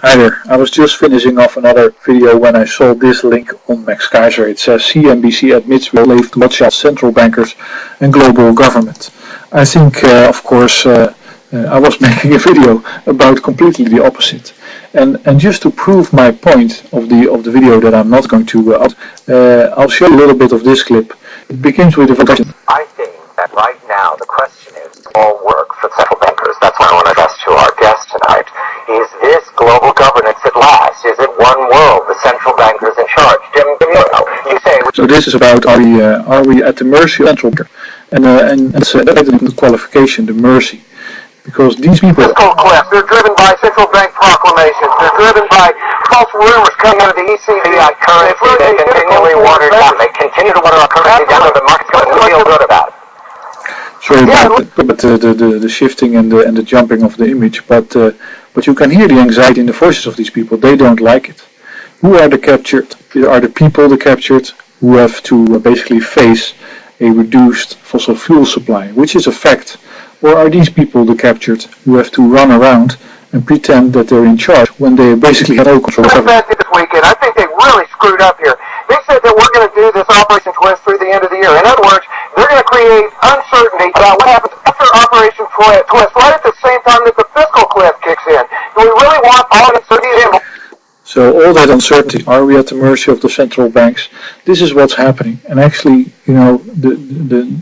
Hi there, I was just finishing off another video when I saw this link on Max Kaiser. It says CNBC admits we slave to watch out central bankers and global government. I think, of course, I was making a video about completely the opposite. And just to prove my point of the video that I'm not going to I'll show you a little bit of this clip. It begins with a question. I think that right now the question is all work for central bankers. That's what I want to address to our guest tonight. Is this global governance at last? Is it one world? The central bankers in charge? Jim, you say. So this is about are we at the mercy of central banker? And that's the qualification, the mercy, because these people. Fiscal cliff. They're driven by central bank proclamations. They're driven by false rumors coming out of the ECB. Currency, they continually water down. They continue to water our currency down, and the market's going to feel good about it. Sorry about the shifting and the jumping of the image, but you can hear the anxiety in the voices of these people. They don't like it. Who are the captured? Are the people the captured who have to basically face a reduced fossil fuel supply, which is a fact? Or are these people the captured who have to run around and pretend that they're in charge when they basically have no control? This weekend, I think they really screwed up here. They said that we're going to do this Operation Twist through the end of the year. In other words, they're going to create uncertainty about what happens after Operation Twist, right at the same time that the fiscal cliff kicks in. Do we really want all that uncertainty? So all that uncertainty, are we at the mercy of the central banks? This is what's happening. And actually, you know,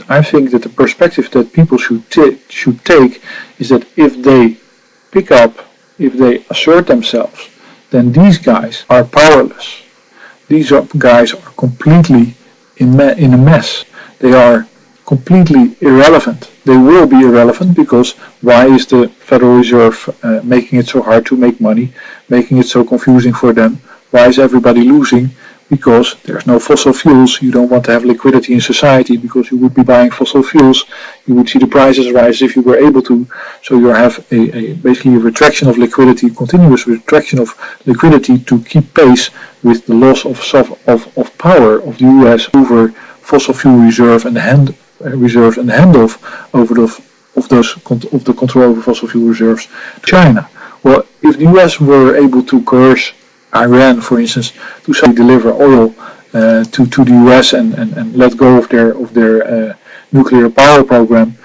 I think that the perspective that people should take is that if they pick up, if they assert themselves, then these guys are powerless. These guys are completely in a mess. They are completely irrelevant. They will be irrelevant because why is the Federal Reserve making it so hard to make money, making it so confusing for them? Why is everybody losing? Because there's no fossil fuels. You don't want to have liquidity in society because you would be buying fossil fuels. You would see the prices rise if you were able to. So you have basically a retraction of liquidity, continuous retraction of liquidity to keep pace with the loss of power of the US over fossil fuel reserve and the handoff over the control over fossil fuel reserves to China. Well, if the US were able to coerce Iran, for instance, to suddenly deliver oil to the US and let go of their nuclear power program,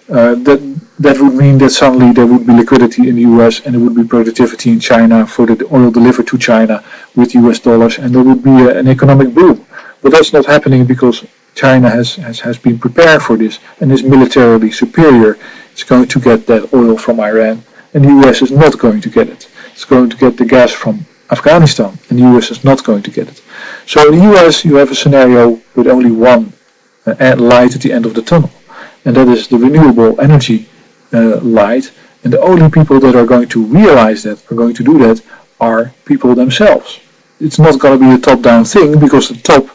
that would mean that suddenly there would be liquidity in the US and there would be productivity in China for the oil delivered to China with US dollars, and there would be an economic boom. But that's not happening because China has been prepared for this and is militarily superior. It's going to get that oil from Iran, and the US is not going to get it. It's going to get the gas from Afghanistan, and the US is not going to get it. So in the US you have a scenario with only one light at the end of the tunnel, and that is the renewable energy light, and the only people that are going to realize that, are going to do that, are people themselves. It's not going to be a top-down thing because the top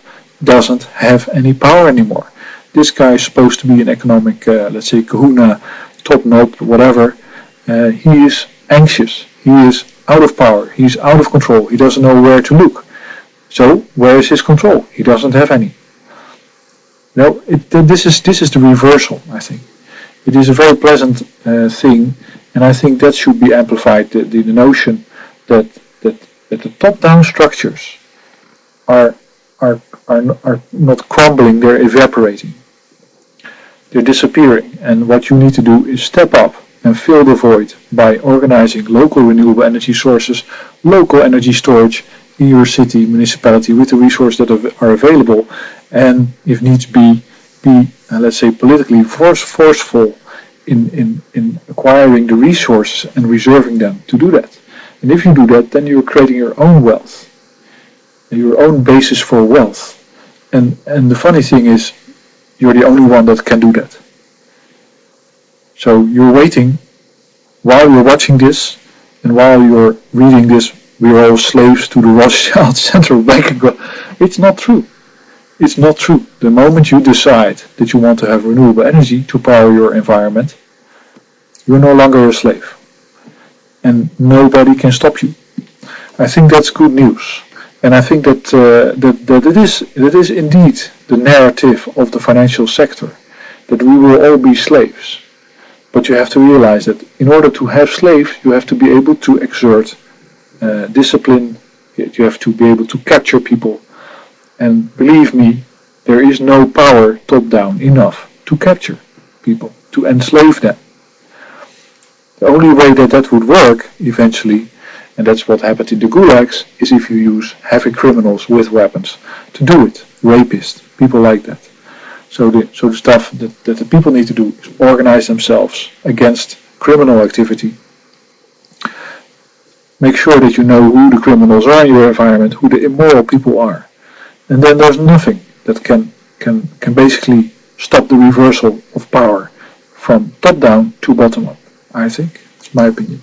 doesn't have any power anymore. This guy is supposed to be an economic, let's say, kahuna, top knob, whatever. He is anxious. He is out of power. He's out of control. He doesn't know where to look. So where is his control? He doesn't have any. No, this is the reversal, I think. It is a very pleasant thing, and I think that should be amplified. The notion that the top-down structures are not crumbling, they're evaporating. They're disappearing, and what you need to do is step up and fill the void by organizing local renewable energy sources, local energy storage in your city, municipality with the resources that are available, and if needs be, let's say, politically forceful in acquiring the resources and reserving them to do that. And if you do that, then you're creating your own wealth, your own basis for wealth. And the funny thing is, you're the only one that can do that. So you're waiting while you're watching this, and while you're reading this, we're all slaves to the Rothschild central bank. It's not true. It's not true. The moment you decide that you want to have renewable energy to power your environment, you're no longer a slave. And nobody can stop you. I think that's good news. And I think that it is indeed the narrative of the financial sector, that we will all be slaves. But you have to realize that in order to have slaves, you have to be able to exert discipline. You have to be able to capture people. And believe me, there is no power top-down enough to capture people, to enslave them. The only way that that would work eventually, and that's what happened in the gulags, is if you use heavy criminals with weapons to do it. Rapists, people like that. So the stuff that the people need to do is organize themselves against criminal activity. Make sure that you know who the criminals are in your environment, who the immoral people are. And then there's nothing that can basically stop the reversal of power from top down to bottom up, I think. It's my opinion.